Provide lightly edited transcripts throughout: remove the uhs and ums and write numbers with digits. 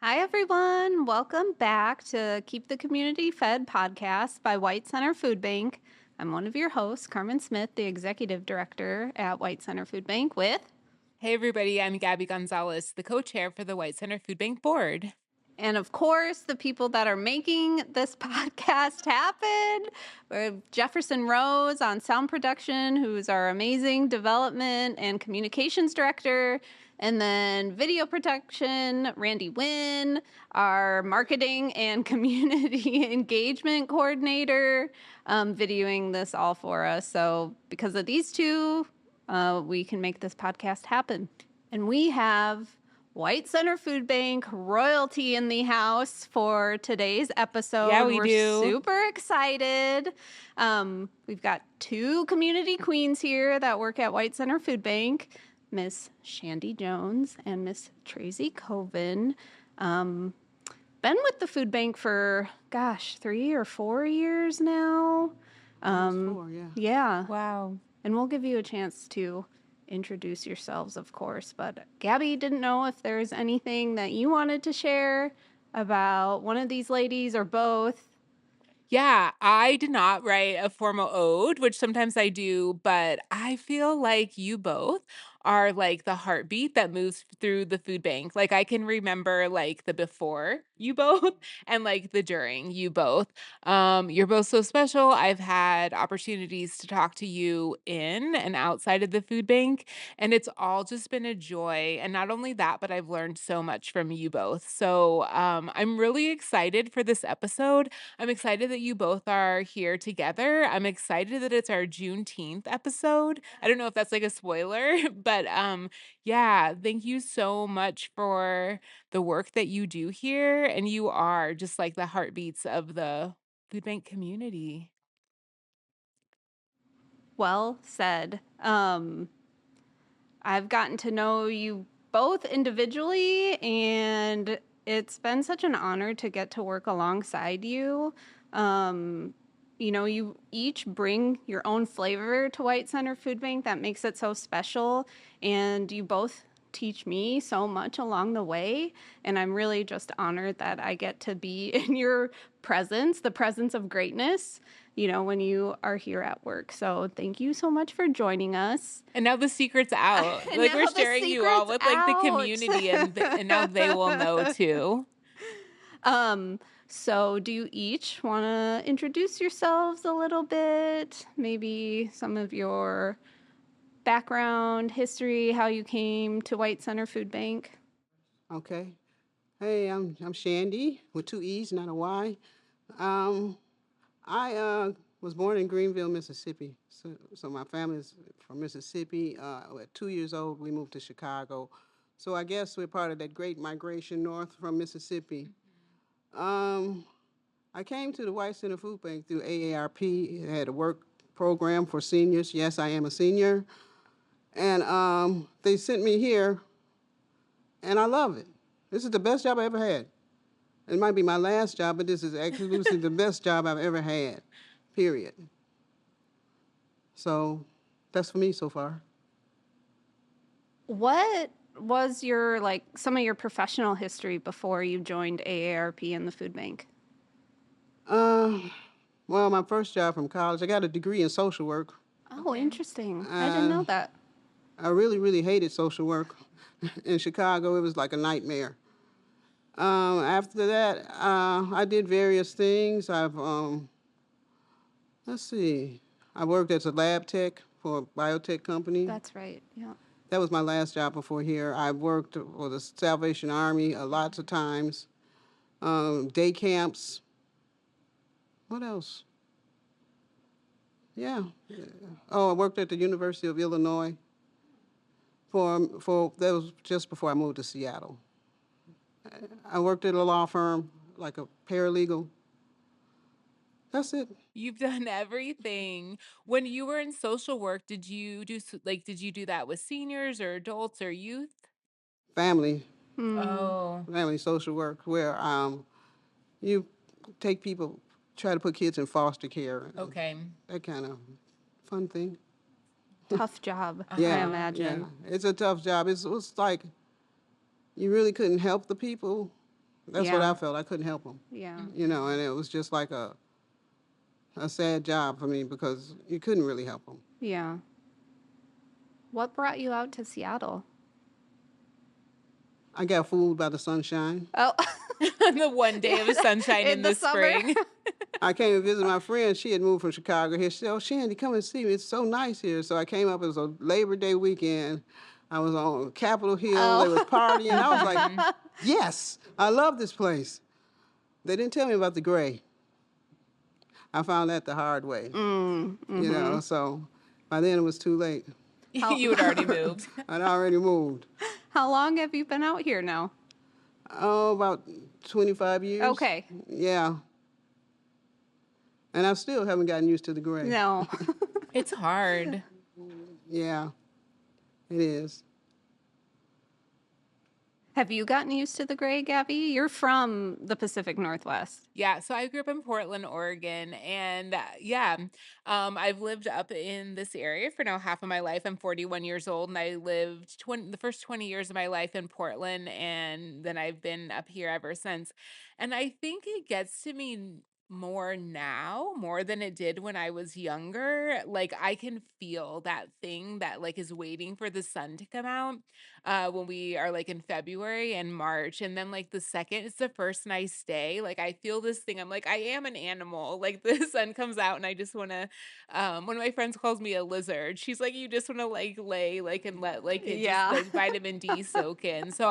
Hi, everyone. Welcome back to Keep the Community Fed podcast by White Center Food Bank. I'm one of your hosts, Carmen Smith, the executive director at White Center Food Bank with... Hey, everybody. I'm Gabbi Gonzales, the co-chair for the White Center Food Bank Board. And of course, the people that are making this podcast happen. We're Jefferson Rose on sound production, who's our amazing development and communications director. And then video production, Randy Wynn, our marketing and community engagement coordinator, videoing this all for us. So because of these two, we can make this podcast happen. And we have White Center Food Bank royalty in the house for today's episode. Yeah, we're super excited. We've got two community queens here that work at White Center Food Bank, Miss Shandee Jones and Miss Tracey Coven. Been with the food bank for, 3 or 4 years now. 4, yeah. Yeah. Wow. And we'll give you a chance to introduce yourselves, of course. But Gabbi, didn't know if there's anything that you wanted to share about one of these ladies or both. Yeah, I did not write a formal ode, which sometimes I do, but I feel like you both are like the heartbeat that moves through the food bank. Like I can remember like the before you both and like the during you both. You're both so special. I've had opportunities to talk to you in and outside of the food bank, and it's all just been a joy. And not only that, but I've learned so much from you both. So I'm really excited for this episode. I'm excited that you both are here together. I'm excited that it's our Juneteenth episode. I don't know if that's like a spoiler, but yeah, thank you so much for the work that you do here. And you are just like the heartbeats of the food bank community. Well said. I've gotten to know you both individually, and it's been such an honor to get to work alongside you. You each bring your own flavor to White Center Food Bank that makes it so special, and you both teach me so much along the way, and I'm really just honored that I get to be in your presence, the presence of greatness, when you are here at work. So thank you so much for joining us. And now the secret's out. And Like now we're the sharing you all with like the secret's out. community and now they will know too. So do you each want to introduce yourselves a little bit? Maybe some of your background, history, how you came to White Center Food Bank? Okay. Hey, I'm Shandee with 2 E's, not a Y. I was born in Greenville, Mississippi. So my family's from Mississippi. At 2 years old, we moved to Chicago. So I guess we're part of that great migration north from Mississippi. I came to the White Center Food Bank through AARP. It had a work program for seniors. Yes, I am a senior. And they sent me here, and I love it. This is the best job I ever had. It might be my last job, but this is absolutely the best job I've ever had, period. So that's for me so far. What was your, some of your professional history before you joined AARP and the food bank? Well, my first job from college, I got a degree in social work. Oh, interesting. I didn't know that. I really, really hated social work. In Chicago, it was like a nightmare. After that, I did various things. Let's see, I worked as a lab tech for a biotech company. That's right, yeah. That was my last job before here. I worked for the Salvation Army lots of times, day camps. What else? Yeah. Oh, I worked at the University of Illinois. That was just before I moved to Seattle. I worked at a law firm, like a paralegal. That's it. You've done everything. When you were in social work, did you do that with seniors or adults or youth? Family Oh. social work, where you take people, try to put kids in foster care. Okay. That kind of fun thing. Tough job, I Yeah, imagine. yeah. It's a tough job. It was like you really couldn't help the people, That's what Yeah. I felt. I couldn't help them, Yeah. and it was just like a sad job for me because you couldn't really help them. Yeah. What brought you out to Seattle? I got fooled by the sunshine. Oh, The one day of sunshine in in the the summer. spring. I came to visit my friend. She had moved from Chicago here. She said, "Oh, Shandy, come and see me. It's so nice here." So I came up. It was a Labor Day weekend. I was on Capitol Hill. They was Oh. partying. I was like, Mhm. "Yes, I love this place." They didn't tell me about the gray. I found that the hard way. So by then it was too late. How You had already moved. I'd already moved. how long have you been out here now? Oh, about 25 years. Okay. Yeah. And I still haven't gotten used to the gray. No. It's hard. Yeah, it is. Have you gotten used to the gray, Gabby? You're from the Pacific Northwest. Yeah, so I grew up in Portland, Oregon, and I've lived up in this area for now half of my life. I'm 41 years old, and I lived the first 20 years of my life in Portland, and then I've been up here ever since. And I think it gets to me more now, more than it did when I was younger. Like I can feel that thing that like is waiting for the sun to come out when we are like in February and March. And then like the second it's the first nice day, like I feel this thing. I'm like, I am an animal. Like the sun comes out and I just wanna one of my friends calls me a lizard. She's like, you just wanna like lay like and let like it just Yeah. like vitamin D soak in. So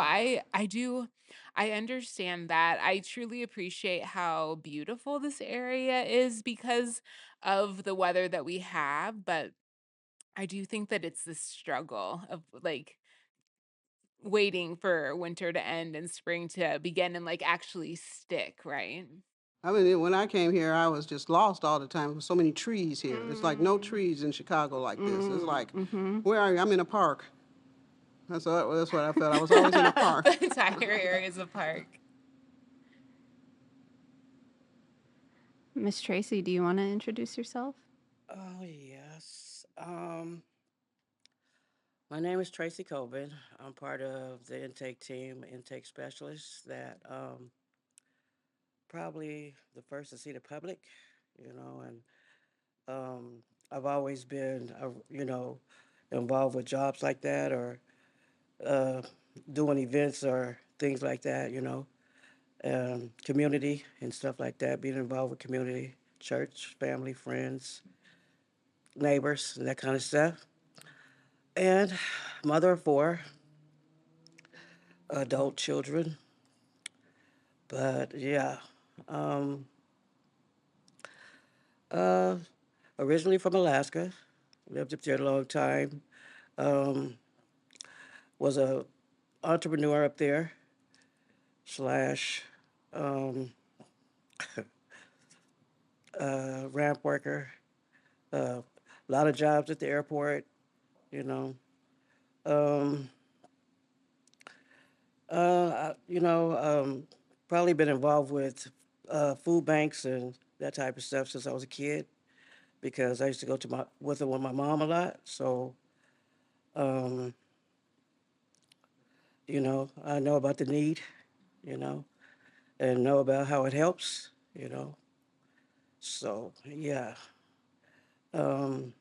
I understand that. I truly appreciate how beautiful this area is because of the weather that we have, but I do think that it's this struggle of like waiting for winter to end and spring to begin and like actually stick, right? I mean, when I came here, I was just lost all the time. There's so many trees here. It's like no trees in Chicago like this. It's like, where are you? I'm in a park. That's what I felt. I was always in a park. The entire area is a park. Miss Tracy, do you want to introduce yourself? Oh, yes. My name is Tracy Coven. I'm part of the intake team, intake specialist that probably the first to see the public, and um, I've always been, involved with jobs like that or uh, doing events or things like that, community and stuff like that, being involved with community, church, family, friends, neighbors, and that kind of stuff. And mother of four adult children. But yeah, um, uh, originally from Alaska, lived up there a long time. Um, was a entrepreneur up there slash um, ramp worker. A lot of jobs at the airport, you know. Um, probably been involved with food banks and that type of stuff since I was a kid because I used to go to my with my mom a lot. So, um, I know about the need, you know, and know about how it helps, So, yeah. Um,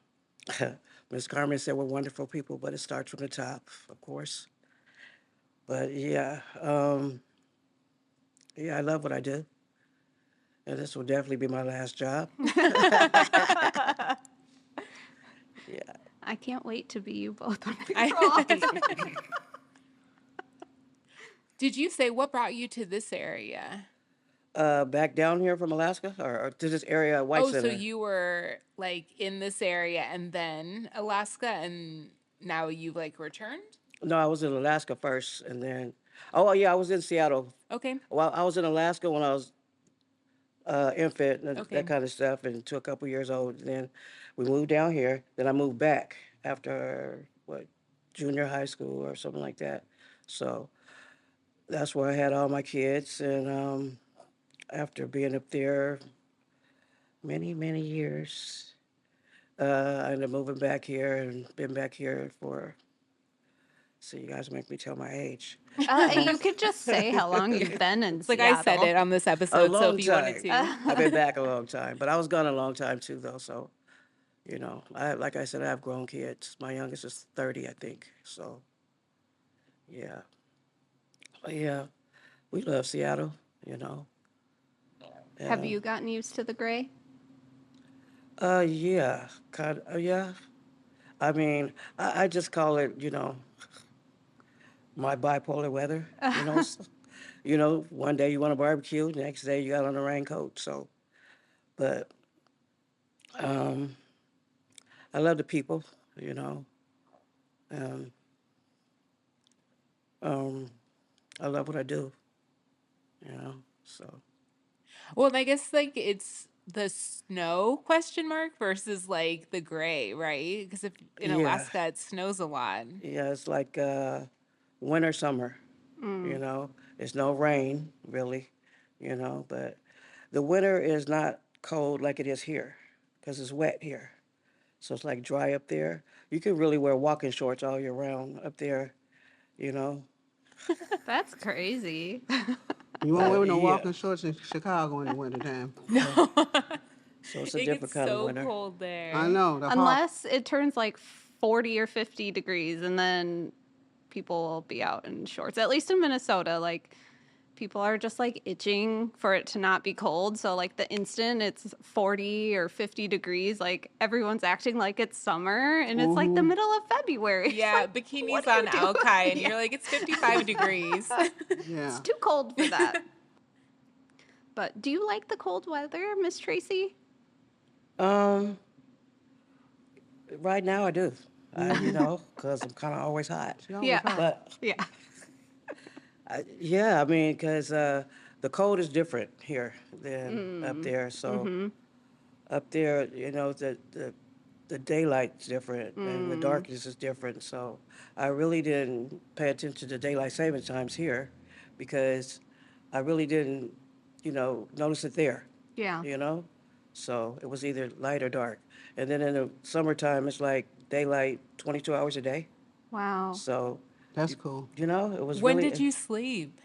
Miss Carmen said we're wonderful people, but it starts from the top, of course. But yeah, I love what I do, and this will definitely be my last job. Yeah. I can't wait to be you both when we I- grow up. Did you say what brought you to this area? Back down here from Alaska or to this area, White Oh, so Center. you were like in this area and then Alaska and now you've like returned? No, I was in Alaska first, and then, oh yeah, I was in Seattle. Okay. Well, I was in Alaska when I was infant and that Okay. kind of stuff, and to a couple years old. Then we moved down here. Then I moved back after what junior high school or something like that. So that's where I had all my kids, and after being up there many years, I ended up moving back here and been back here for See, you guys make me tell my age. You could just say how long you've been in Like I said Seattle. it on this A episode, so if long you wanted time. to. I've been back a long time, but I was gone a long time too, though. So like I said, I have grown kids. My youngest is 30, I think. So yeah, but yeah, we love Seattle. You know, Have yeah, you gotten used to the gray? yeah, yeah. I mean, I just call it, my bipolar weather. One day you want to barbecue, the next day you got on a raincoat. So, but um, I love the people. You know, um, um, I love what I do. So Well, and I guess like it's the snow question mark versus like the gray, right? Because if in yeah, Alaska it snows a lot. yeah, it's like winter, summer. You know, it's no rain really. But the winter is not cold like it is here because it's wet here. So it's like dry up there. You can really wear walking shorts all year round up there. You know, That's crazy. You won't but wear no yeah, walking shorts in Chicago in the wintertime. No. yeah. So it's a It gets different kind of so winter. cold I there. know the hawk. Unless it turns like 40 or 50 degrees, and then people will be out in shorts. At least in Minnesota, like people are just like itching for it to not be cold. So like the instant it's 40 or 50 degrees, like everyone's acting like it's summer and it's like the Mm-hmm. middle of February. It's Yeah, like, what bikinis are on you Alki, doing? and Yeah. you're like, it's 55 degrees. It's Yeah. too cold for that. But do you like the cold weather, Miss Tracy? Um, right now I do. Mm-hmm. Because I'm kind of always hot. She always Yeah. hot. But Yeah. yeah, I mean, because the cold is different here than up there. So Mm-hmm. up there, the daylight's different and the darkness is different. So I really didn't pay attention to daylight saving times here because I really didn't, notice it there, Yeah. you know? So it was either light or dark. And then in the summertime, it's like daylight 22 hours a day. Wow. So, That's you, cool. it was When did really, you sleep?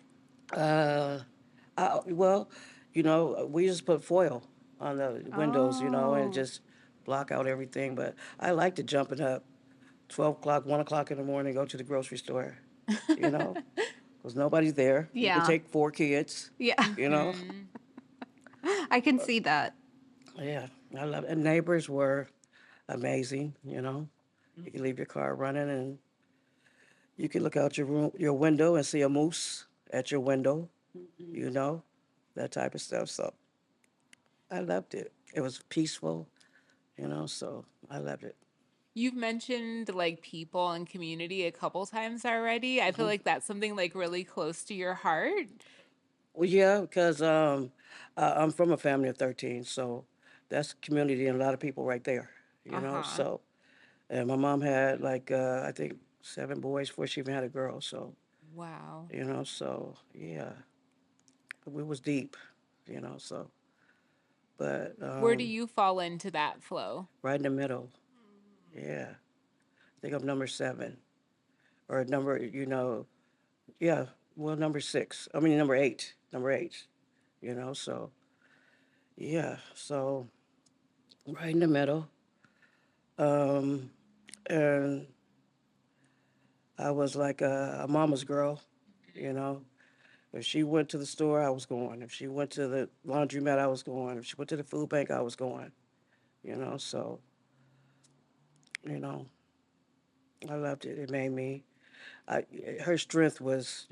uh, well, we just put foil on the windows, and Oh. just block out everything. But I like to jumping up 12 o'clock, 1 o'clock in the morning, go to the grocery store, you know, because nobody's there. You can Yeah. take 4 kids, Yeah. you know. Hmm. I can see that. Yeah, I love it. And neighbors were amazing, you know. You can leave your car running and you can look out your window and see a moose at your window, you know, that type of stuff. So I loved it. It was peaceful, so I loved it. You've mentioned like people and community a couple times already. I feel Mhm. like that's something like really close to your heart. Well, yeah, because I'm from a family of 13, so that's community and a lot of people right there, Uh-huh. So, and my mom had like, I think 7 boys before she even had a girl. So, Wow. so yeah, we was deep, so, but Where do you fall into that flow? right in the middle. Yeah. I think I'm number 7 or number, yeah, well, number 6. I mean, number 8, number 8, so yeah, so right in the middle. Um, and I was like a mama's girl, you know. If she went to the store, I was going. If she went to the laundromat, I was going. If she went to the food bank, I was going. So you know, I loved it. It made me. I Her strength was,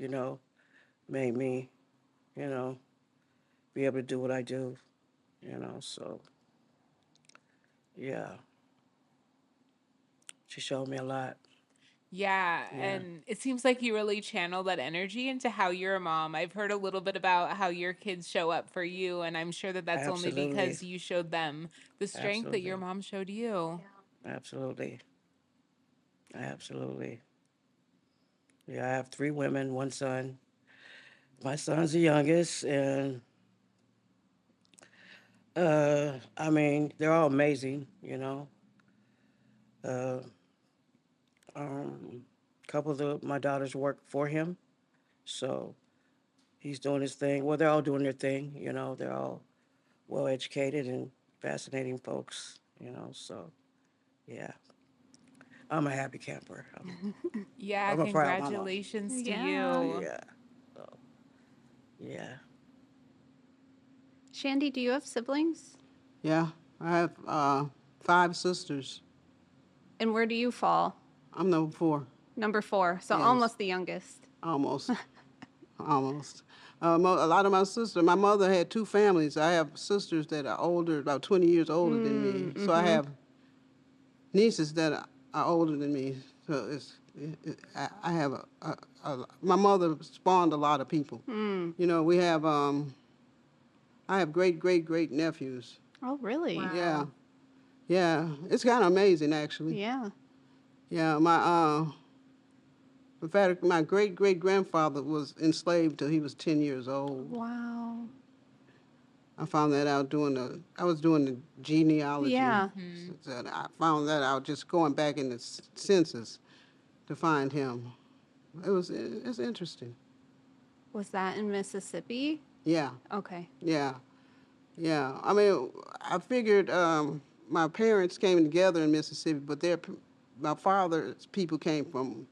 made me, you know, be able to do what I do. So yeah, she showed me a lot. Yeah, Yeah, and it seems like you really channel that energy into how you're a mom. I've heard a little bit about how your kids show up for you, and I'm sure that that's only absolutely, because you showed them the strength that your absolutely, mom showed you. absolutely, absolutely. Yeah, I have 3 women, 1 son. My son's the youngest, and I mean, they're all amazing. Uh, um, A couple of my daughters work for him, so he's doing his thing. Well, they're all doing their thing. They're all well educated and fascinating folks. So yeah, I'm a happy camper. Yeah, I'm a proud mama. congratulations to Yeah. you. Yeah. So yeah. Shandee, do you have siblings? Yeah, I have 5 sisters. And where do you fall? I'm number 4. Number 4, so Yes, almost the youngest. almost, almost. A lot of my sisters, my mother had 2 families. I have sisters that are older, about 20 years older than me. So I have nieces that are older than me. So I have my mother spawned a lot of people. We have, I have great nephews. Oh, really? Wow. Yeah, yeah. It's kind of amazing, actually. Yeah. Yeah, in fact, my great grandfather was enslaved till he was 10 years old. Wow. I found that out I was doing the genealogy. Yeah. So I found that out just going back in the census to find him. It's interesting. Was that in Mississippi? Yeah, Okay. yeah, yeah. I mean, I figured my parents came together in Mississippi, but my father's people came from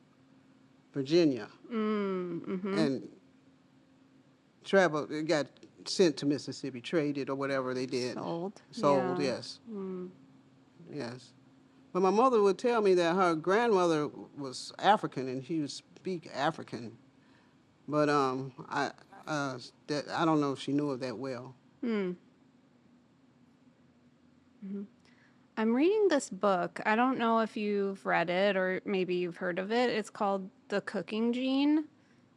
Virginia and traveled, got sent to Mississippi, traded or whatever they did. Sold. Yeah. Yes. Yes. But my mother would tell me that her grandmother was African and she would speak African. But I don't know if she knew it that well. I'm reading this book. I don't know if you've read it or maybe you've heard of it. It's called The Cooking Gene,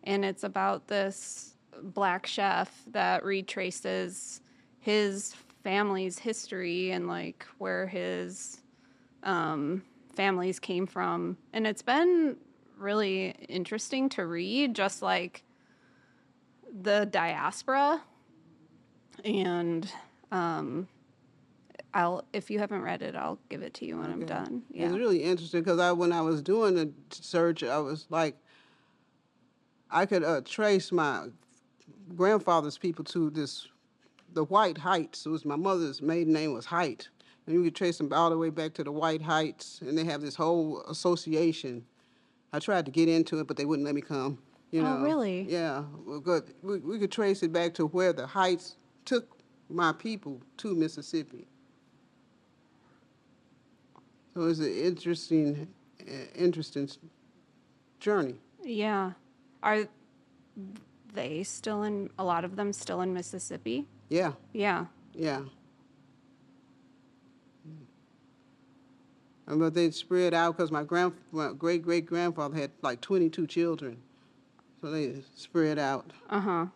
and it's about this black chef that retraces his family's history and like where his families came from. And it's been really interesting to read, just like the diaspora. And if you haven't read it, I'll give it to you when I'm done. Yeah. It's really interesting because when I was doing the search, I was like, I could trace my grandfather's people to the White Heights. It was my mother's maiden name was Height. And you could trace them all the way back to the White Heights, and they have this whole association. I tried to get into it, but they wouldn't let me come. Oh, really? Yeah, well, good. We could trace it back to where the Heights took my people to Mississippi. So it's an interesting journey. Yeah. Are they still a lot of them still in Mississippi? Yeah, Yeah. yeah. But they spread out because my great grandfather had like 22 children, so they spread out. Uh-huh.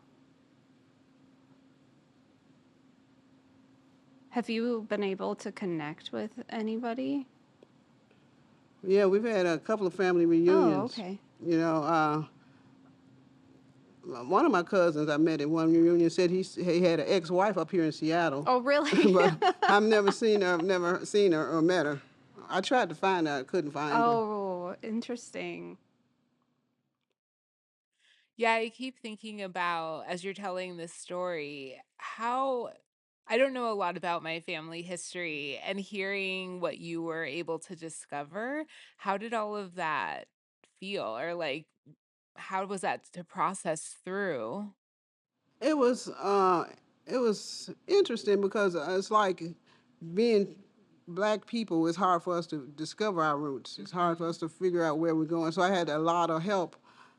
Have you been able to connect with anybody? Yeah, we've had a couple of family reunions. Oh, okay. One of my cousins I met at one reunion said he had an ex-wife up here in Seattle. Oh, really? But I've never seen her or met her. I tried to find her, I couldn't find her. Oh, interesting. Yeah, I keep thinking about, as you're telling this story, how I don't know a lot about my family history, and hearing what you were able to discover, how did all of that feel? Or like, how was that to process through? It was interesting because it's like being black people. It's hard for us to discover our roots. It's hard for us to figure out where we're going. So I had a lot of help.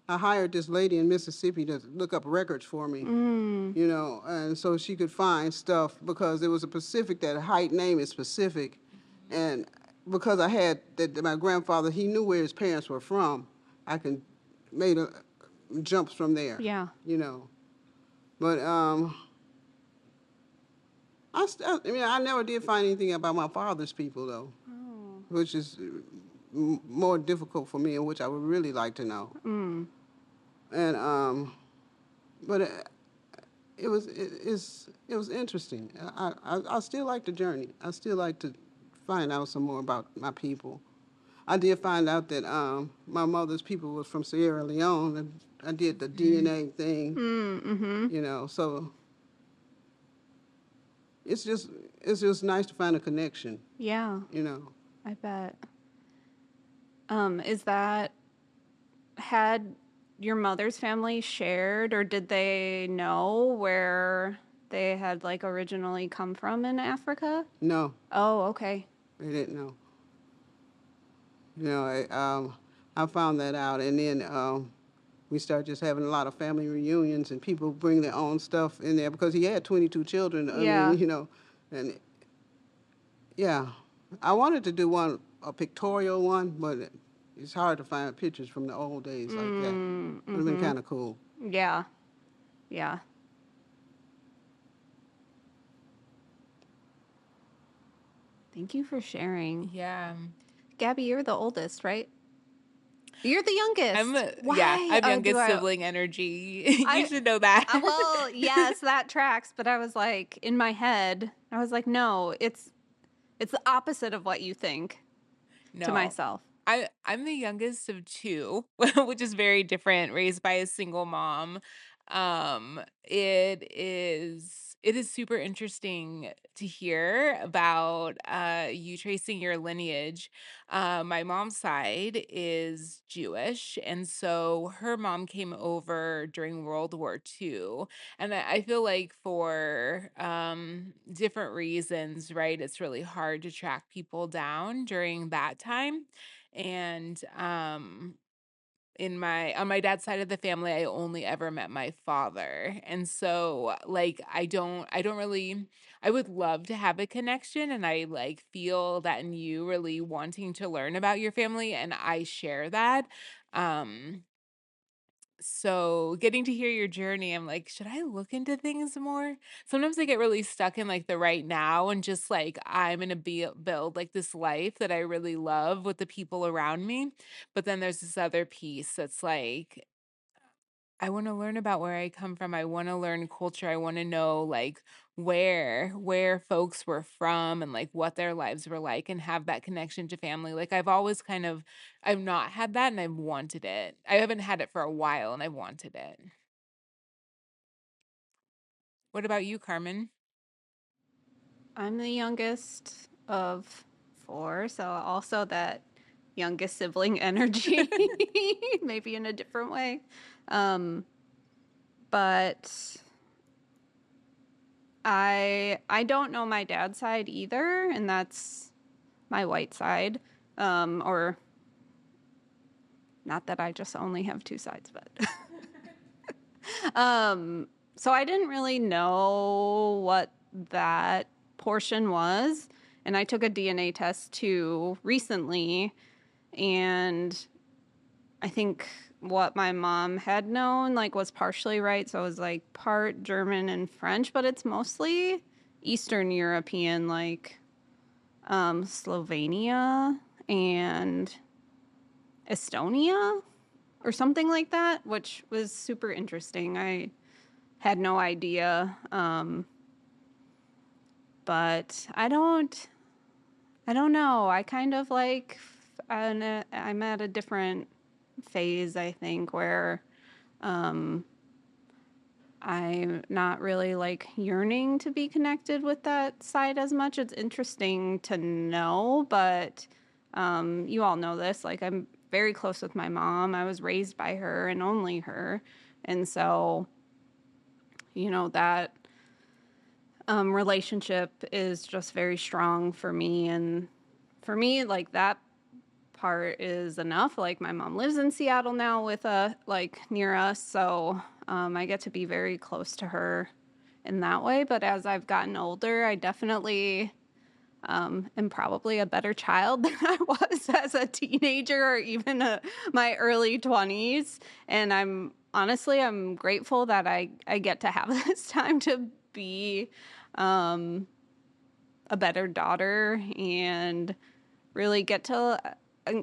I hired this lady in Mississippi to look up records for me, and so she could find stuff because there was a specific, that height name is specific, and because I had my grandfather, he knew where his parents were from. I can made jumps from there. Yeah. But I never did find anything about my father's people though, which is more difficult for me, and which I would really like to know. And but it was interesting. I still like the journey. I still like to find out some more about my people. I did find out that my mother's people was from Sierra Leone, and I did the DNA thing, you know. So it's just nice to find a connection, Yeah, you know. I bet. Is that had your mother's family shared, or did they know where they had like originally come from in Africa? No, Oh, okay. they didn't know. You know, I found that out, and then we started just having a lot of family reunions, and people bring their own stuff in there because he had 22 children. I Yeah. mean, you know, and yeah, I wanted to do a pictorial one, but it's hard to find pictures from the old days like that. Would have been kind of cool. Yeah. Yeah. Thank you for sharing. Yeah. Gabby, you're the oldest, right? You're the youngest. Why? I'm Oh, youngest sibling energy. You I- should know that. Well, yes, that tracks. But I was like, in my head, I was like, no, it's the opposite of what you think. To No. myself. I'm the youngest of two, which is very different, raised by a single mom. It is super interesting to hear about you tracing your lineage. My mom's side is Jewish, and so her mom came over during World War II. And I feel like for different reasons, right, it's really hard to track people down during that time. And on my dad's side of the family, I only ever met my father. And so like I don't really, I would love to have a connection, and I like feel that in you really wanting to learn about your family, and I share that. Um so getting to hear your journey, I'm like, should I look into things more? Sometimes I get really stuck in like the right now, and just like I'm gonna build like this life that I really love with the people around me. But then there's this other piece that's like, I want to learn about where I come from. I want to learn culture. I want to know like where folks were from, and like what their lives were like, and have that connection to family. Like I've not had that, and I've wanted it. I haven't had it for a while, and I've wanted it. What about you, Carmen? I'm the youngest of 4, so also that youngest sibling energy, maybe in a different way. But I don't know my dad's side either, and that's my white side. Or not that I just only have 2 sides, but so I didn't really know what that portion was. And I took a DNA test too recently, and I think what my mom had known like was partially right. So it was like part German and French, but it's mostly Eastern European, like Slovenia and Estonia or something like that, which was super interesting. I had no idea. But I don't know. I kind of like, I'm at a different phase, I think, where I'm not really like yearning to be connected with that side as much. It's interesting to know, but you all know this. Like, I'm very close with my mom. I was raised by her and only her. And so, that relationship is just very strong for me. And for me, like, that part is enough. Like, my mom lives in Seattle now with like near us, so I get to be very close to her in that way. But as I've gotten older, I definitely am probably a better child than I was as a teenager or even my early 20s. And I'm grateful that I get to have this time to be a better daughter and really get to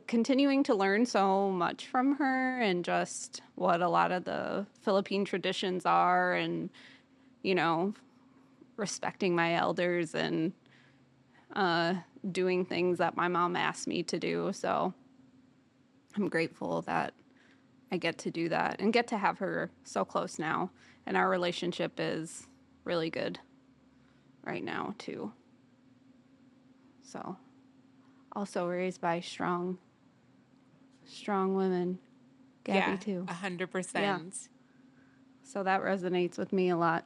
continuing to learn so much from her, and just what a lot of the Philippine traditions are, and respecting my elders, and doing things that my mom asked me to do. So I'm grateful that I get to do that and get to have her so close now. And our relationship is really good right now, too. So, also raised by strong women. Gabbi, Yeah, too. 100%. So that resonates with me a lot.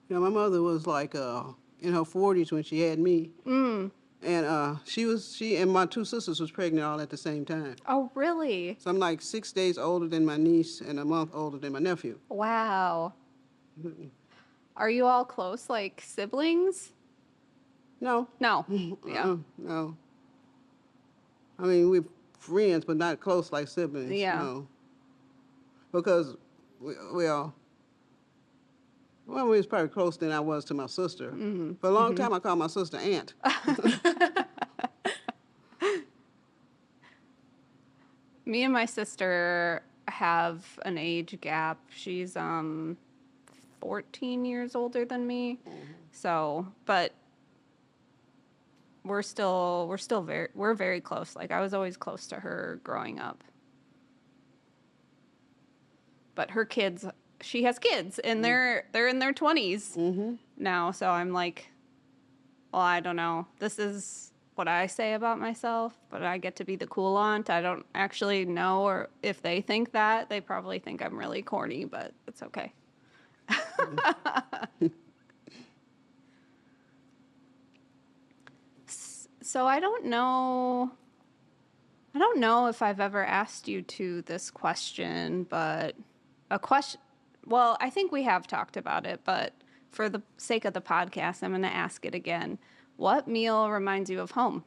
You know, my mother was like in her 40s when she had me. And she and my two sisters was pregnant all at the same time. Oh, really? So I'm like 6 days older than my niece and a month older than my nephew. Wow. Are you all close, like siblings? No. No. Yeah. No. I mean, we're friends, but not close like siblings. Yeah. No. Because we was probably closer than I was to my sister. For a long time, I called my sister Aunt. Me and my sister have an age gap. She's 14 years older than me. So, but we're very close. Like I was always close to her growing up. But her kids, she has kids and they're in their 20s now. So I'm like, well, I don't know. This is what I say about myself, but I get to be the cool aunt. I don't actually know, or if they think that, they probably think I'm really corny, but it's okay. So I don't know if I've ever asked you to this question, but well, I think we have talked about it, but for the sake of the podcast, I'm going to ask it again. What meal reminds you of home?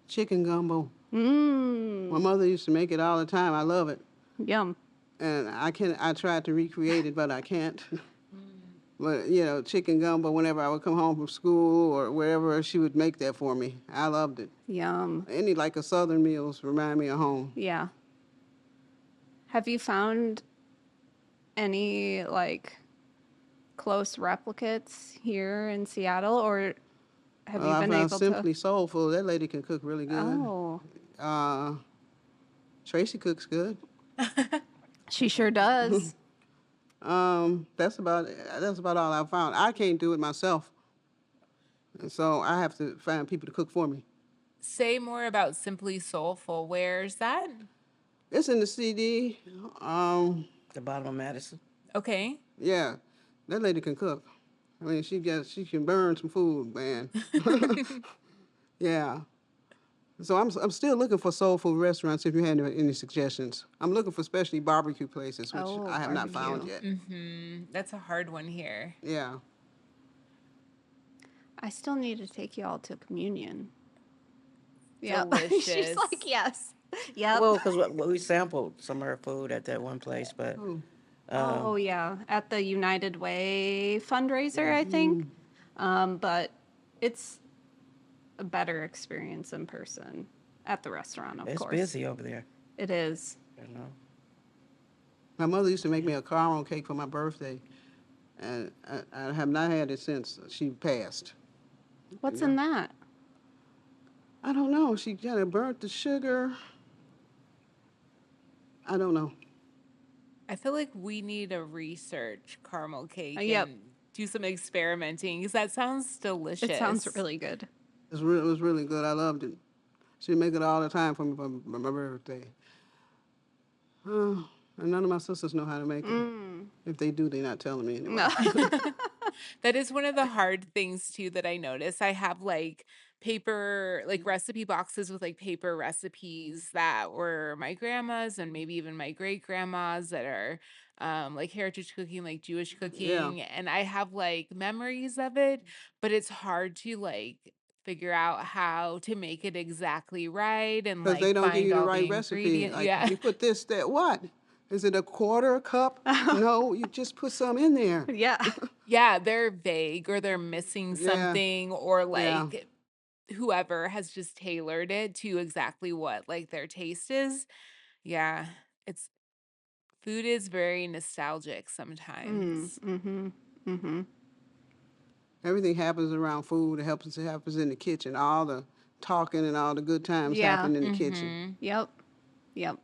Chicken gumbo. Mmm. My mother used to make it all the time. I love it. Yum. And I tried to recreate it, but I can't. But, you know, chicken gumbo, whenever I would come home from school or wherever, she would make that for me. I loved it. Yum. Any like a southern meals remind me of home. Yeah. Have you found any like close replicates here in Seattle, or have you been I able found Simply Soulful. That lady can cook really good. Oh, Tracey cooks good. she sure does. That's about all I found. I can't do it myself, and so I have to find people to cook for me. Say more about Simply Soulful. Where's that? It's in the CD. The bottom of Madison. Okay. Yeah, that lady can cook. I mean, she can burn some food, man. Yeah. So I'm still looking for soul food restaurants. If you have any suggestions, I'm looking for especially barbecue places, which Oh, I have not found barbecue. yet. That's a hard one here. Yeah. I still need to take you all to communion. Yeah. Delicious. She's like, yes. Yep. Well, because we sampled some of her food at that one place, but Oh, yeah. At the United Way fundraiser, I think. But it's a better experience in person at the restaurant, of it's course. busy over there. It is. You know. My mother used to make me a caramel cake for my birthday, and I have not had it since she passed. What's in that? I don't know. She kind of burnt the sugar. I don't know. I feel like we need to research caramel cake Yep. and do some experimenting because that sounds delicious. It sounds really good. It was really good. I loved it. She'd make it all the time for me for my birthday. And none of my sisters know how to make it. If they do, they're not telling me anymore. No. That is one of the hard things too that I notice. I have like paper, like recipe boxes with like paper recipes that were my grandma's and maybe even my great grandma's that are like heritage cooking, like Jewish cooking. And I have like memories of it, but it's hard to like figure out how to make it exactly right and Because they like don't give find you the all right the recipe. ingredients. Like, Yeah. you put this, that, what? Is it a quarter cup? No, you just put some in there. Yeah. Yeah, they're vague or they're missing Yeah. something or Yeah. like whoever has just tailored it to exactly what like their taste is. Yeah, it's food is very nostalgic sometimes. Everything happens around food. It happens in the kitchen. All the talking and all the good times Yeah. happen in the kitchen. Yep. Yep.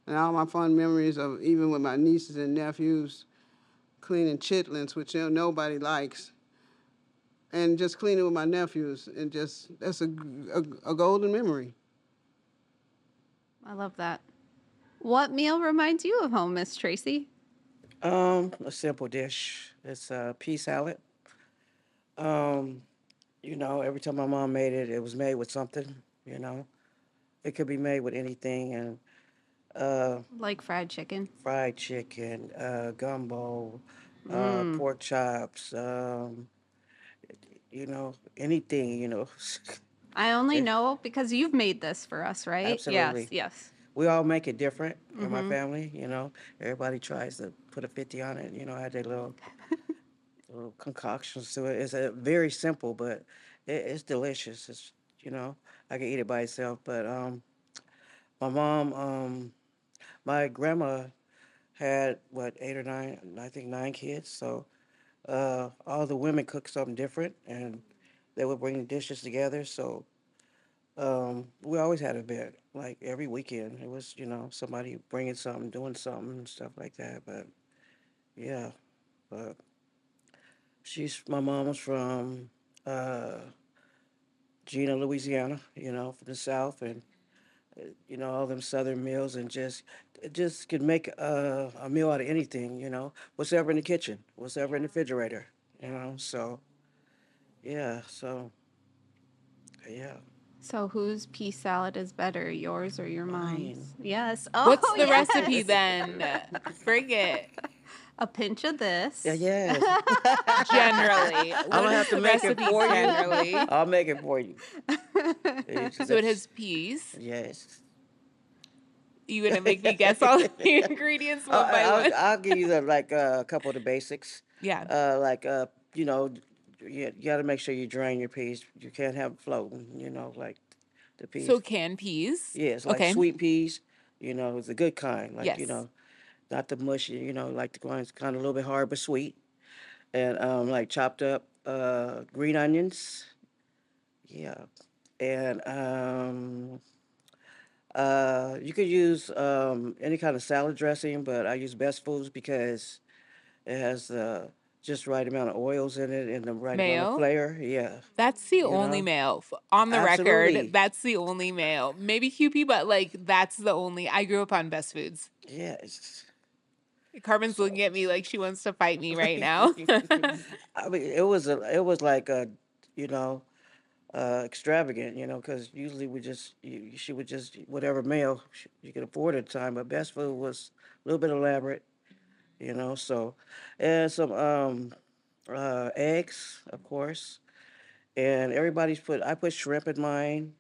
And all my fond memories of even with my nieces and nephews cleaning chitlins, which nobody likes, and just cleaning with my nephews, and just that's a golden memory. I love that. What meal reminds you of home, Miss Tracy? A simple dish. It's a pea salad. Um, every time my mom made it, it was made with something. You know, it could be made with anything, and uh, Like fried chicken. fried chicken, gumbo, Mm. pork chops. Anything. I only Eh, know because you've made this for us, right? Yes. Absolutely. Yes. We all make it different in my family. Everybody tries to put a 50 on it. Add their little concoctions to it. It's very simple, but it's delicious. I can eat it by itself. But my mom, my grandma had what 8 or 9, I think 9 kids. So all the women cooked something different, and they would bring the dishes together. So we always had a event, like every weekend. It was somebody bringing something, doing something, and stuff like that. But yeah, but my mom was from. Uh, Gina, Louisiana, from the South, and all them Southern meals, and just could make a meal out of anything, what's ever in the kitchen, what's ever in the refrigerator, So yeah, yeah, So whose pea salad is better, yours or your mine. mom's? Yes. What's Oh, the recipe yes. then? Bring it. A pinch of Yeah, this. yes. Generally, I'm what gonna is have to the make it recipe for you. generally? I'll make it for you. So it has peas. Yes. You gonna make me guess all the ingredients I'll, one by I'll, one? I'll give you a couple of the basics. Yeah. Like you know, you got to make sure you drain your peas. You can't have it floating. Like the So peas. canned peas. Yes, like Okay. sweet peas. It's a good kind. Like Yes. not the mushy. Like the ones kind of a little bit hard but sweet. And like chopped up green onions. Yeah, and you could use any kind of salad dressing, but I use Best Foods because it has just right amount of oils in it and the right amount of Mayo. flavor. Yeah, That's the you only know, mayo. On the record, absolutely. that's the only mayo. Maybe QP, but like that's the only. I grew up on Best Foods. Yes. Carmen's So, looking at me like she wants to fight me right now. I mean, it was like you know, extravagant, because usually she would just whatever meal you could afford at the time, but Best Food was a little bit elaborate, So, and some eggs, of course, and I put shrimp in mine,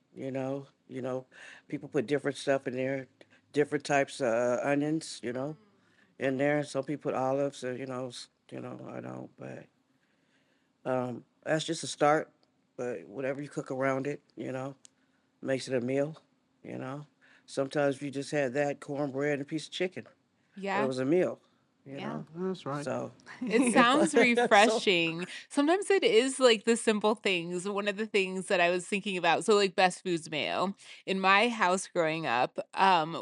people put different stuff in there, different types of onions, in there. Some people put olives, or I don't, but that's just a start. But whatever you cook around it, makes it a meal, you know. Sometimes you just had that cornbread and a piece of chicken, but it Yeah. was a meal, you Yeah. know. That's right. So, It sounds so refreshing. Sometimes it is like the simple things. One of the things that I was thinking about, so like Best Foods mayo. In my house growing up,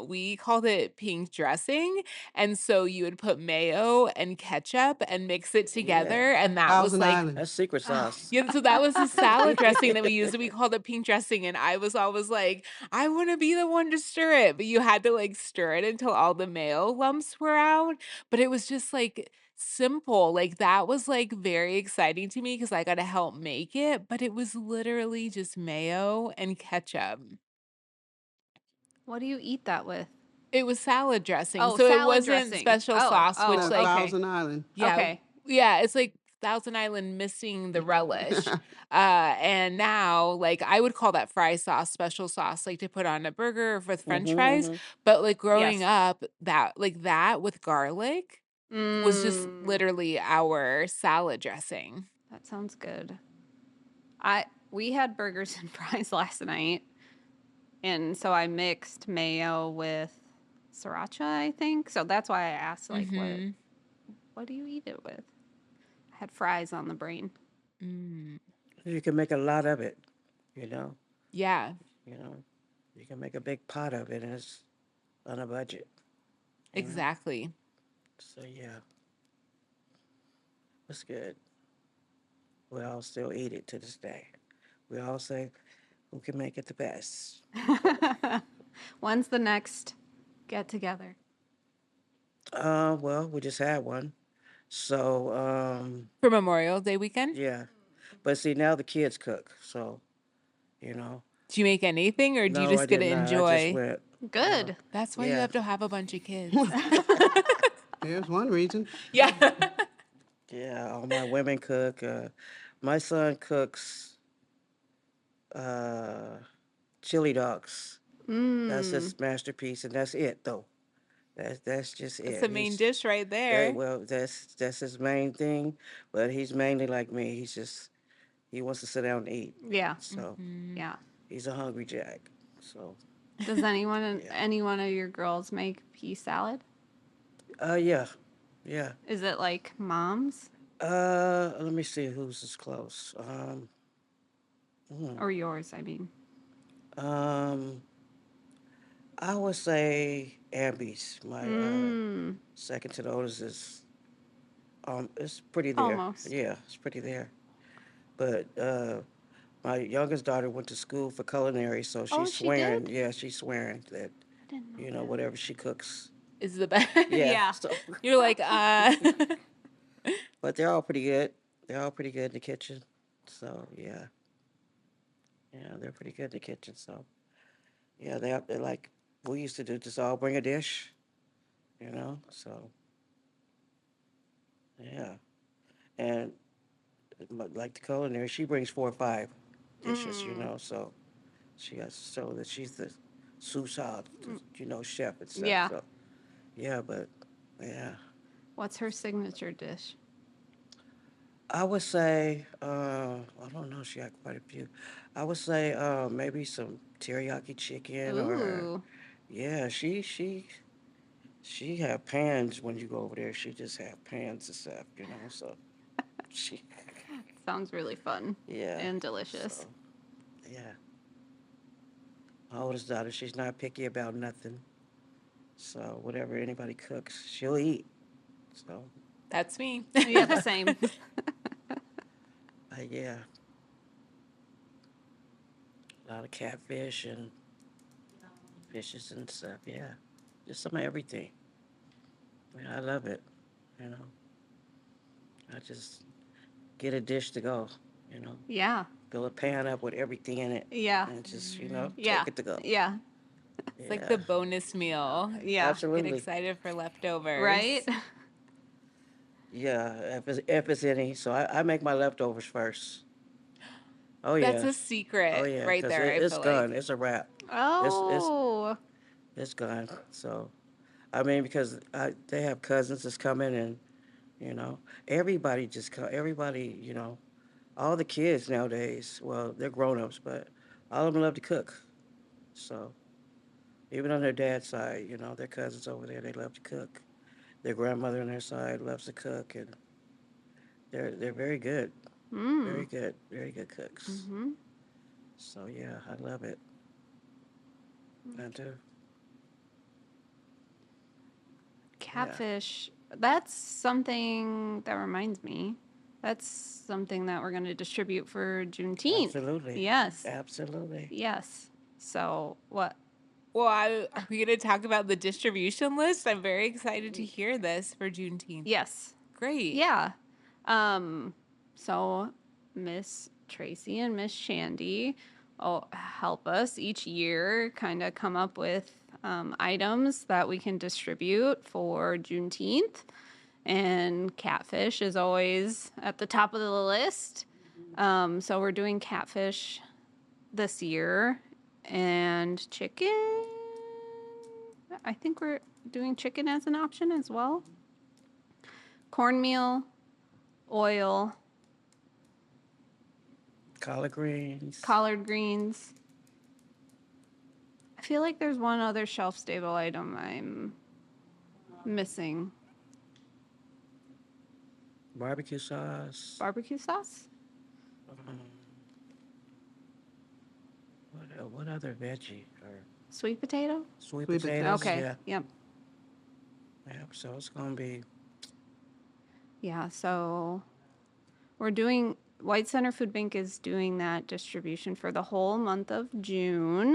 we called it pink dressing. And so you would put mayo and ketchup and mix it yeah, together. And that was Thousand like Island. that's secret sauce. yeah, so that was the salad dressing that we used, and we called it pink dressing. And I was always like, I want to be the one to stir it, but you had to like stir it until all the mayo lumps were out. But it was just like simple. Like that was like very exciting to me because I got to help make it, but it was literally just mayo and ketchup. What do you eat that with? It was salad dressing, Oh, so it salad wasn't dressing. special Oh, sauce, which oh, That like okay. Thousand Island. yeah, Okay. yeah, it's like Thousand Island missing the relish. And now, like, I would call that fry sauce special sauce, like to put on a burger with French fries. Hmm. But like growing Yes. up, that with garlic was just Mm, literally our salad dressing. that sounds good. We had burgers and fries last night, and so I mixed mayo with sriracha, I think. So that's why I asked, like, Mm-hmm. what do you eat it with? I had fries on the brain. Mm. You can make a lot of it. You know, Yeah, you know, you can make a big pot of it, and it's on a budget. You know, exactly. so yeah, it's good. We all still eat it to this day. We all say, "Who can make it the best?" When's the next get together? Well, we just had one, so For Memorial Day weekend, yeah. But see, now the kids cook, so you know. do you make anything or do you No, I just get did to not. I just enjoy? went. Good. That's why you Yeah, have to have a bunch of kids. There's one reason. Yeah. yeah. All my women cook. My son cooks uh, chili dogs. That's Mmm. his masterpiece, and that's it, though. That's just That's it. the main dish right That there. well, that's his main thing. But he's mainly like me. He wants to sit down and eat. Yeah. So Yeah. he's a hungry jack. So Does anyone, yeah. any one of your girls make pea salad? Yeah, yeah. Is it like mom's Let me see who's as close. Hmm. or yours? I mean. Um, I would say Abby's. My Mmm. second to the oldest is it's pretty there. Almost. Yeah, it's pretty there. But my youngest daughter went to school for culinary, so Oh, she's she swearing. did? Yeah, she's swearing that I didn't know that. whatever she cooks. Is the best. Yeah. Yeah. So, You're like, but they're all pretty good. They're all pretty good in the kitchen. So yeah, yeah, they're pretty good in the kitchen. So yeah, they're like we used to do. Just all bring a dish. So yeah, and like the culinary, she brings 4 or 5 dishes. Mm. So she has to show that she's the sous chef, chef and stuff. Yeah. So yeah, but yeah, What's her signature dish? I would say I don't know. She had quite a few. I would say maybe some teriyaki chicken or Ooh. yeah. She have pans when you go over there. She just have pans and stuff. So she Sounds really fun yeah. and So delicious. yeah. My oldest daughter, she's not picky about nothing. So whatever anybody cooks, she'll eat. So that's me. Yeah, the same. yeah, a lot of catfish and fishes and stuff. Yeah, just some of everything. Yeah, I love it. You know, I just get a dish to go. You know, Yeah. fill a pan up with everything in it, Yeah. and just Yeah. take it to go. Yeah. It's like Yeah, the bonus meal. Yeah. Get absolutely. excited for leftovers. Right? Yeah, if it's any. So I make my leftovers first. Oh That's yeah, a oh secret yeah, right because there, I it's feel like. gone. It's a wrap. It's it's Oh. it's gone. So I mean, because they have cousins that's coming, and you know, everybody just come. Everybody, all the kids nowadays. Well, they're grown ups, but all of them love to cook. So even on their dad's side, their cousins over there, they love to cook. Their grandmother on their side loves to cook, and they're Mm. very good cooks. Mm-hmm. So yeah, I love it. I do. Yeah, Catfish. That's something that reminds me. That's something that we're going to distribute for Juneteenth. absolutely, Yes. absolutely. Yes. So, what? Well, are we going to talk about the distribution list? I'm very excited to hear this for Juneteenth. Yes. Great. Yeah. So Miss Tracey and Miss Shandee help us each year kind of come up with items that we can distribute for Juneteenth. And catfish is always at the top of the list. So we're doing catfish this year and chicken. I think we're doing chicken as an option as well. Cornmeal, oil, Collard greens. collard greens. I feel like there's one other shelf stable item I'm missing. Barbecue sauce. Barbecue sauce? Um, what other veggie or Sweet potato? sweet Sweet potatoes? potatoes. Okay. Yeah, Yep. yeah. So it's gonna be Yeah. So we're doing, White Center Food Bank is doing that distribution for the whole month of June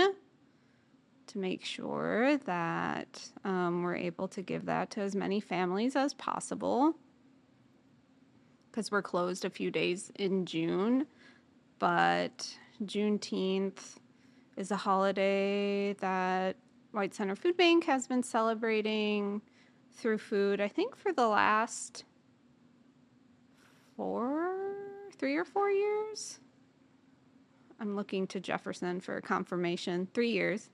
to make sure that we're able to give that to as many families as possible because we're closed a few days in June. But Juneteenth is a holiday that White Center Food Bank has been celebrating through food, I think, for the last 3 or 4 years. I'm looking to Jefferson for confirmation. 3 years.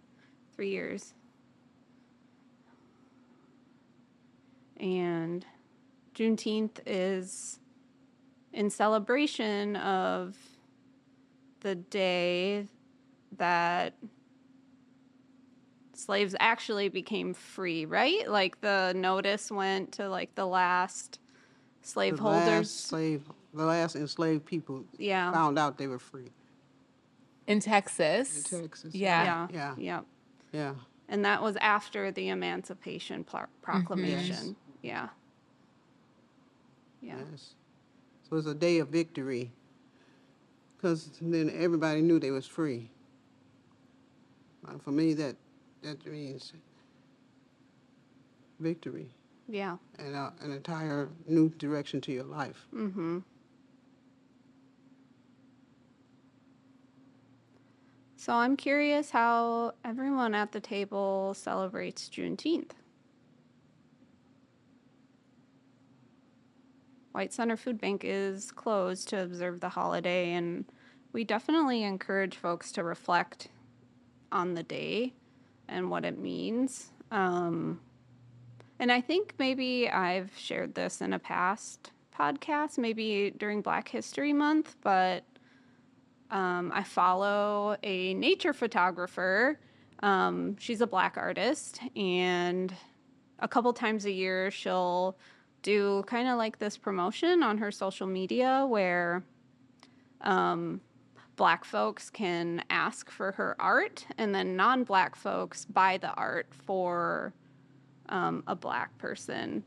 3 years. And Juneteenth is in celebration of the day that slaves actually became free, right? Like the notice went to like the last slaveholders. The last enslaved people Yeah. found out they were free In Texas. in Texas. Yeah. Yeah. Yeah. Yeah. And that was after the Emancipation Proclamation. Yeah. Yeah. Yes. So it's a day of victory because then everybody knew they was free. For me, that means victory Yeah. and an entire new direction to your life. Mm-hmm. So I'm curious how everyone at the table celebrates Juneteenth. White Center Food Bank is closed to observe the holiday, and we definitely encourage folks to reflect on the day and what it means. And I think maybe I've shared this in a past podcast, maybe during Black History Month, but I follow a nature photographer. She's a Black artist, and a couple times a year she'll do kind of like this promotion on her social media where Black folks can ask for her art, and then non-Black folks buy the art for a Black person.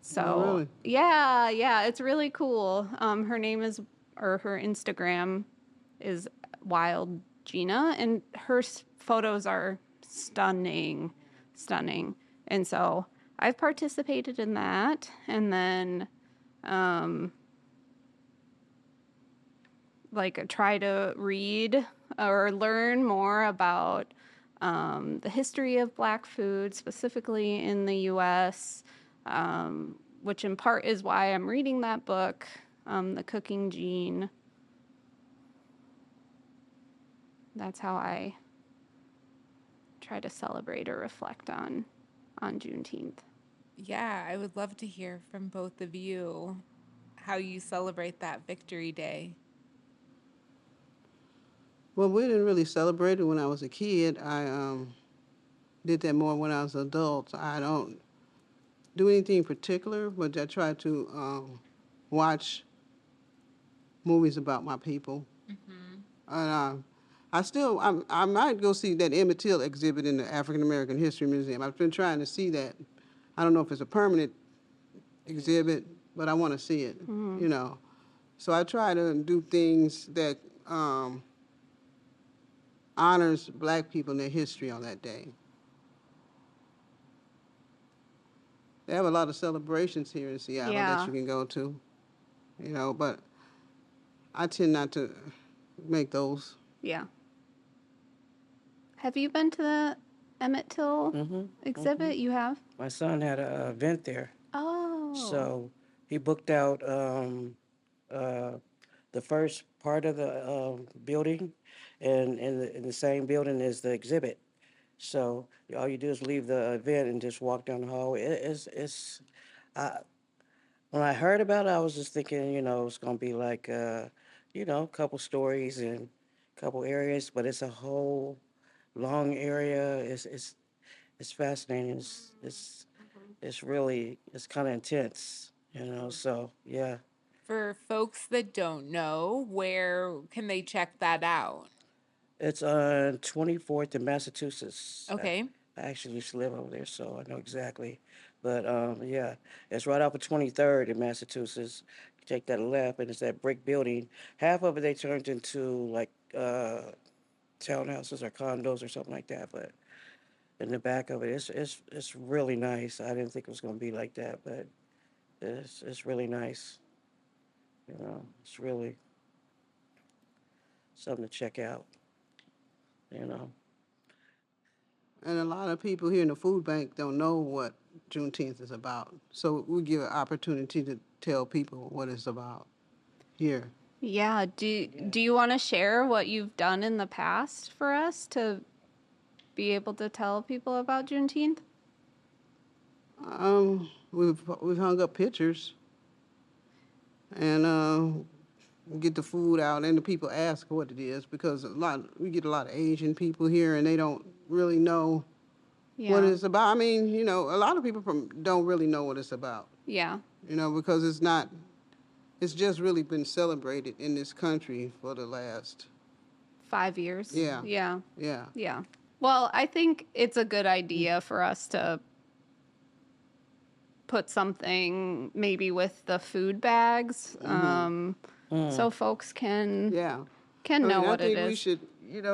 So Oh, really? yeah, it's really cool. Her name is, or her Instagram is Wild Gina, and her photos are stunning. And so I've participated in that, and then like try to read or learn more about the history of Black food, specifically in the U.S., which in part is why I'm reading that book, The Cooking Gene. That's how I try to celebrate or reflect on Juneteenth. Yeah, I would love to hear from both of you how you celebrate that victory day. Well, we didn't really celebrate it when I was a kid. I did that more when I was an adult. I don't do anything particular, but I try to watch movies about my people. And I might go see that Emmett Till exhibit in the African American History Museum. I've been trying to see that. I don't know if it's a permanent exhibit, but I want to see it, you know. So I try to do things that honors Black people and their history on that day. They have a lot of celebrations here in Seattle Yeah. that you can go to, you know, but I tend not to make those. Yeah. Have you been to the Emmett Till exhibit? You have? my son had an event there, Oh. so he booked out uh, the first part of the building, and in the same building is the exhibit. So all you do is leave the event and just walk down the hallway. I, when I heard about it, I was just thinking, it's gonna be like, a couple stories and a couple areas, but it's a whole long area. It's fascinating. It's kind of intense, So yeah. For folks that don't know, where can they check that out? It's on 24th in Massachusetts. Okay. I actually used to live over there, so I know exactly. But yeah, it's right off of 23rd in Massachusetts. You take that left, and it's that brick building. Half of it they turned into like townhouses or condos or something like that. But in the back of it, it's really nice. I didn't think it was going to be like that, but it's really nice. It's really something to check out. You know. And a lot of people here in the food bank don't know what Juneteenth is about. So we give an opportunity to tell people what it's about here. Yeah. Do you want to share what you've done in the past for us to be able to tell people about Juneteenth? We've hung up pictures and we get the food out, and the people ask what it is because we get a lot of Asian people here, and they don't really know what Yeah. it's about. I mean, a lot of people don't really know what it's about. Yeah. Because it's not. It's just really been celebrated in this country for the last. 5 years. Yeah. Yeah. Yeah. Yeah. Well, I think it's a good idea for us to put something maybe with the food bags, so folks can Yeah. know I what it think we is. should,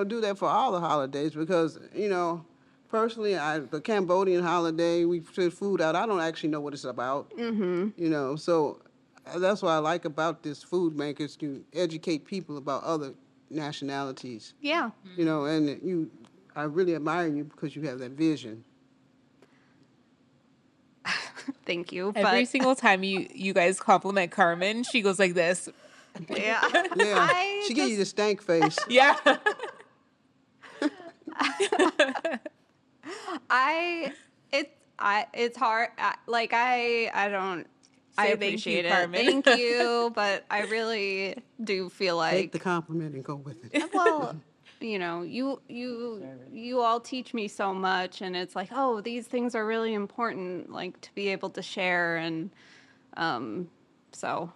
do that for all the holidays because, personally, the Cambodian holiday, we put food out. I don't actually know what it's about. So that's what I like about this food bank is to educate people about other nationalities. Yeah. And I really admire you because you have that vision. Thank you. Every But single time you guys compliment Carmen, she goes like this. yeah. Yeah. I She gives you the stank face. Yeah. it's hard. I don't. I Say thank you, appreciate it. Carmen. Thank you, but I really do feel Take the like, compliment and go with it. well, you all teach me so much, and it's like, oh, these things are really important, like to be able to share, and so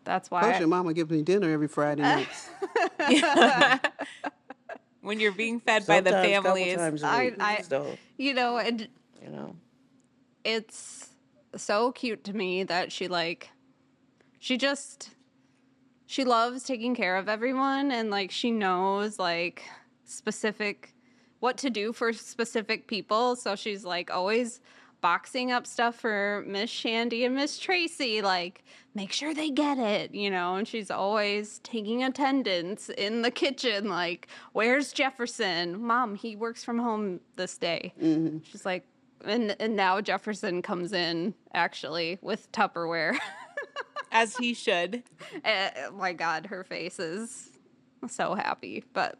that's Plus, why. your mama gives me dinner every Friday night. When you're being fed by the Sometimes, family, couple it's times a week. I So and you know. it's so cute to me that she just she loves taking care of everyone, and like she knows like specific what to do for specific people, so she's like always boxing up stuff for Miss Shandee and Miss Tracey, like make sure they get it, and she's always taking attendance in the kitchen, like where's Jefferson? Mom, he works from home this day. She's like, and now Jefferson comes in actually with Tupperware. as he should. My God, her face is so happy, but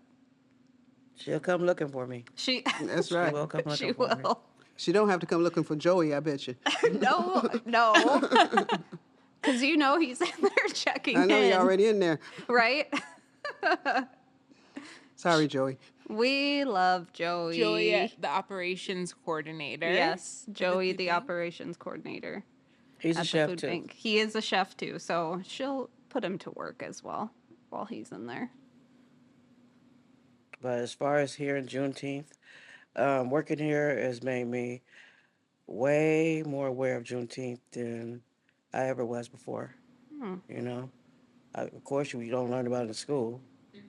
She'll come looking for me. she That's She right. will come she looking for me. will. She don't have to come looking for Joey, I bet you. No, because he's in there checking I know in, you're already in there. right? Sorry, Joey. We love Joey. Joey, the operations coordinator. Yes, for Joey, food the bank. operations coordinator He's a at the chef food too. bank. He is a chef too, so she'll put him to work as well while he's in there. But as far as here in Juneteenth, working here has made me way more aware of Juneteenth than I ever was before. You know, of course, you don't learn about it in school.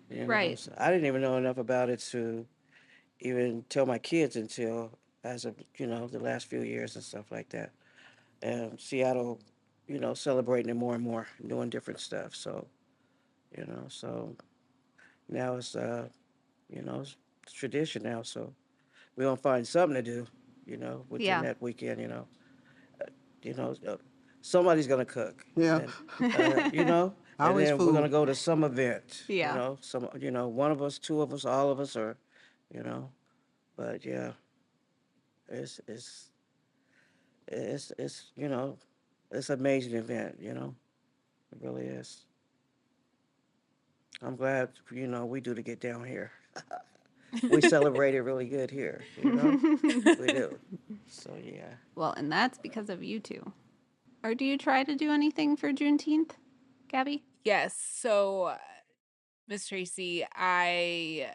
Right. So I didn't even know enough about it to even tell my kids until as of the last few years and stuff like that. And Seattle, celebrating it more and more, doing different stuff. So so now it's tradition now. So we're gonna find something to do, within Yeah. that weekend. You know, somebody's gonna cook. Yeah. And Always then we're gonna food. go to some event. Yeah. One of us, two of us, all of us, or, you know. But yeah, it's it's it's an amazing event. It really is. I'm glad we do to get down here. We celebrate it really good here. We do. So yeah. Well, and that's because of you two. Or do you try to do anything for Juneteenth, Gabby? Yes. So, Miss Tracey, I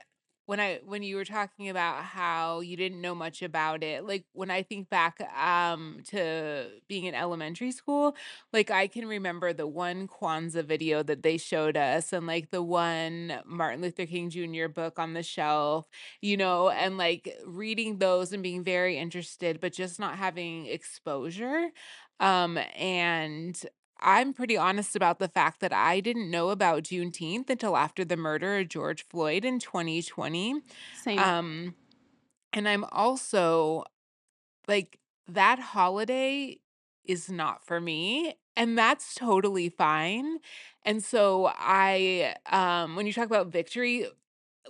when you were talking about how you didn't know much about it, like when I think back to being in elementary school, like I can remember the one Kwanzaa video that they showed us and like the one Martin Luther King Jr. book on the shelf, and like reading those and being very interested, but just not having exposure. And I'm pretty honest about the fact that I didn't know about Juneteenth until after the murder of George Floyd in 2020. Same. Um, and I'm also like, that holiday is not for me, and that's totally fine. And so when you talk about victory,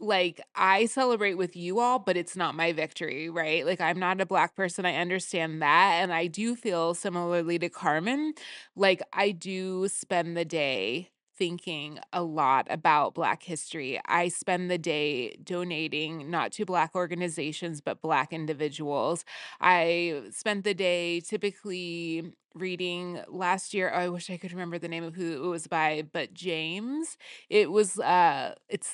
like I celebrate with you all, but it's not my victory, right? Like I'm not a Black person. I understand that. And I do feel similarly to Carmen. Like I do spend the day thinking a lot about Black history. I spend the day donating not to Black organizations, but Black individuals. I spent the day typically reading last year. I wish I could remember the name of who it was by, but James. It's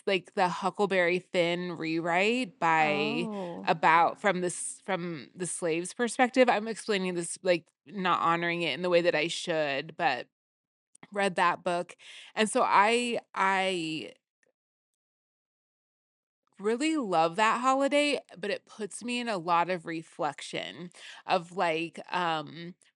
like the Huckleberry Finn rewrite by Oh. about from the slaves' perspective. I'm explaining this like not honoring it in the way that I should, but read that book. And so I really love that holiday, but it puts me in a lot of reflection of like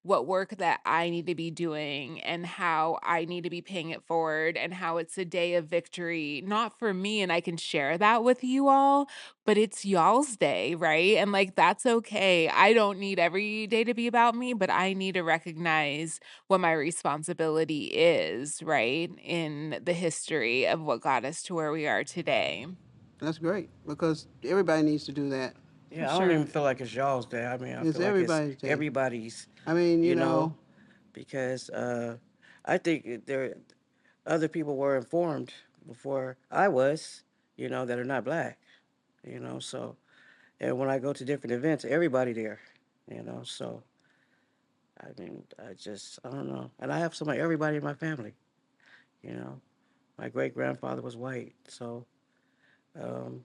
what work that I need to be doing and how I need to be paying it forward and how it's a day of victory, not for me, and I can share that with you all, but it's y'all's day, right? And like that's okay. I don't need every day to be about me, but I need to recognize what my responsibility is, right? In the history of what got us to where we are today. That's great because everybody needs to do that. Yeah, I don't sure. even feel like it's y'all's day. I mean, I It's feel like it's everybody's day. everybody's, I mean, you know, because I think there other people were informed before I was, that are not Black, so and when I go to different events, everybody there, so I mean, I don't know, and I have everybody in my family, you know, my great grandfather was white, so um,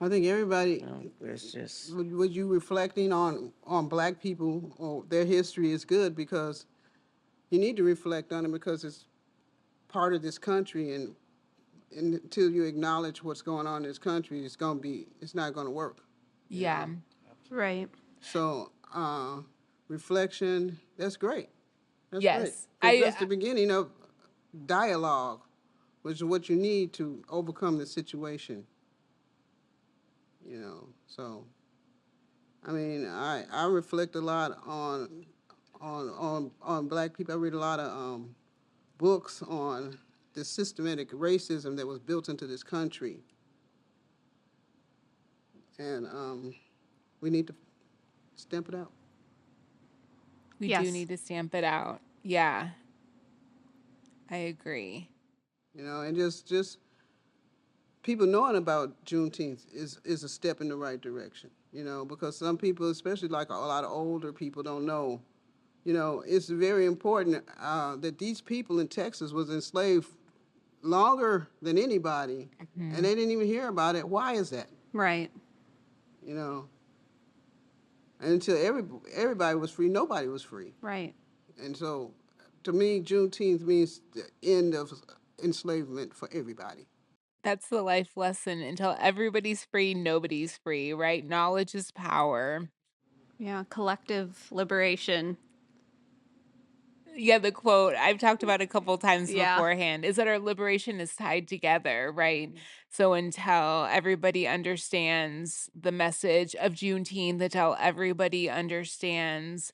I think everybody, it's just would you reflecting on Black people or their history is good because you need to reflect on it because it's part of this country and until you acknowledge what's going on in this country, it's not going to work. You Yeah. know? Right. So reflection, that's great. That's great Yes. because that's the beginning of dialogue, which is what you need to overcome the situation. So I mean, I reflect a lot on Black people. I read a lot of books on the systematic racism that was built into this country, and we need to stamp it out. We do Yes. need to stamp it out. Yeah. I agree. And just people knowing about Juneteenth is a step in the right direction. Because some people, especially like a lot of older people, don't know. It's very important that these people in Texas was enslaved longer than anybody, and they didn't even hear about it. Why is that? Right. You know, and until everybody was free, nobody was free. Right. And so, to me, Juneteenth means the end of enslavement for everybody. That's the life lesson. Until everybody's free, nobody's free, right? Knowledge is power. Yeah. Collective liberation. Yeah, the quote I've talked about a couple times Yeah. beforehand is that our liberation is tied together, right? So until everybody understands the message of Juneteenth, until everybody understands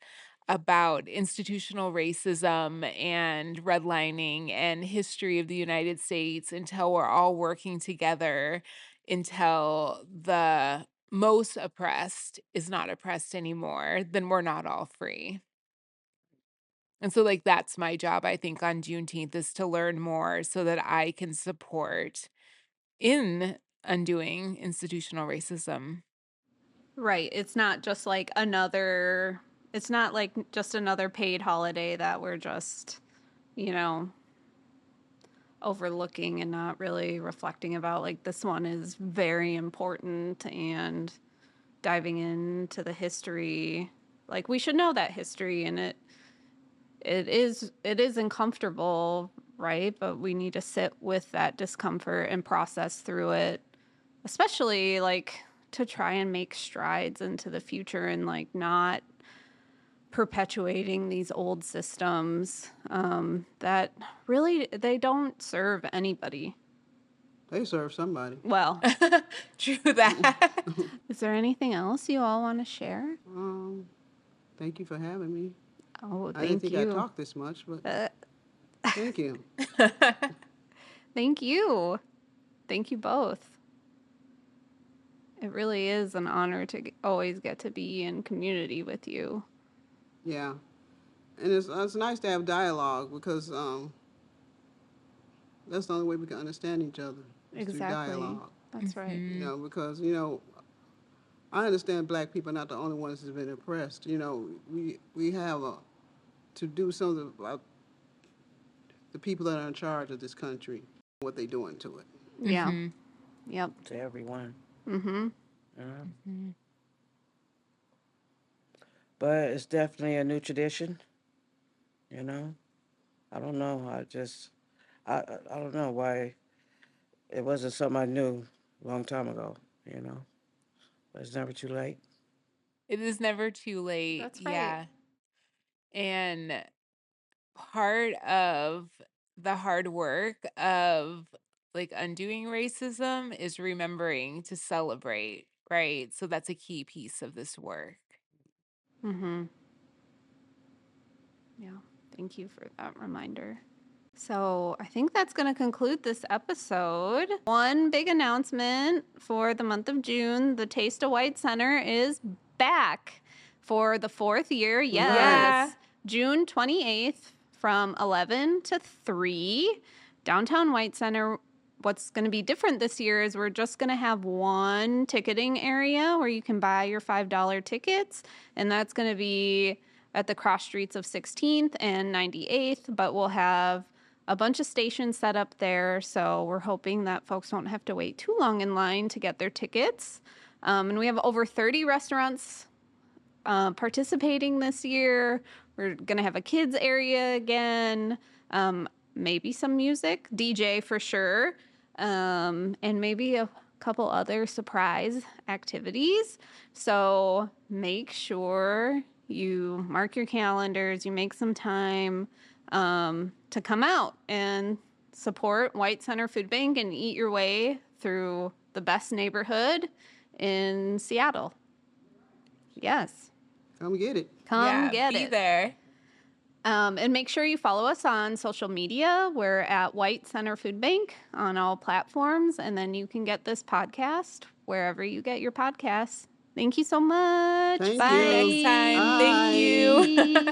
about institutional racism and redlining and history of the United States, until we're all working together, until the most oppressed is not oppressed anymore, then we're not all free. And so, like, that's my job, I think, on Juneteenth is to learn more so that I can support in undoing institutional racism. Right. It's not just like another, it's not like just another paid holiday that we're just, you know, overlooking and not really reflecting about, like, this one is very important, and diving into the history. Like, we should know that history, and it is uncomfortable, right? But we need to sit with that discomfort and process through it, especially like to try and make strides into the future and like not perpetuating these old systems that really they don't serve anybody. They serve somebody. Well, True that. is there anything else you all want to share? Thank you for having me. Oh, I didn't thank think you. I'd talk this much, but thank you. Thank you. Thank you both. It really is an honor to always get to be in community with you. Yeah. And it's nice to have dialogue because that's the only way we can understand each other. Is through Exactly. dialogue. That's right. You know, because, I understand black people are not the only ones that's been oppressed. We have to do something about the people that are in charge of this country, what they're doing to it. Yeah. Yep. To everyone. Mm-hmm. But it's definitely a new tradition, you know. I don't know. I don't know why it wasn't something I knew a long time ago, you know. But it's never too late. It is never too late. That's right. Yeah. And part of the hard work of like undoing racism is remembering to celebrate, right? So that's a key piece of this work. Mm-hmm. Yeah. Thank you for that reminder. So I think that's going to conclude this episode. One big announcement for the month of June. The Taste of White Center is back for the 4th year. Yes. Yeah. June 28th from 11 to 3. Downtown White Center. What's going to be different this year is we're just going to have one ticketing area where you can buy your $5 tickets. And that's going to be at the cross streets of 16th and 98th. But we'll have a bunch of stations set up there, so we're hoping that folks won't have to wait too long in line to get their tickets. And we have over 30 restaurants participating this year. We're going to have a kids area again, maybe some music, DJ for sure, and maybe a couple other surprise activities. So make sure you mark your calendars, you make some time to come out and support White Center Food Bank and eat your way through the best neighborhood in Seattle. Yes. Come get it. Come get be it. there. And make sure you follow us on social media. We're at White Center Food Bank on all platforms. And then you can get this podcast wherever you get your podcasts. Thank you so much. Thank Bye. you. Next time. Bye. Thank you. Bye.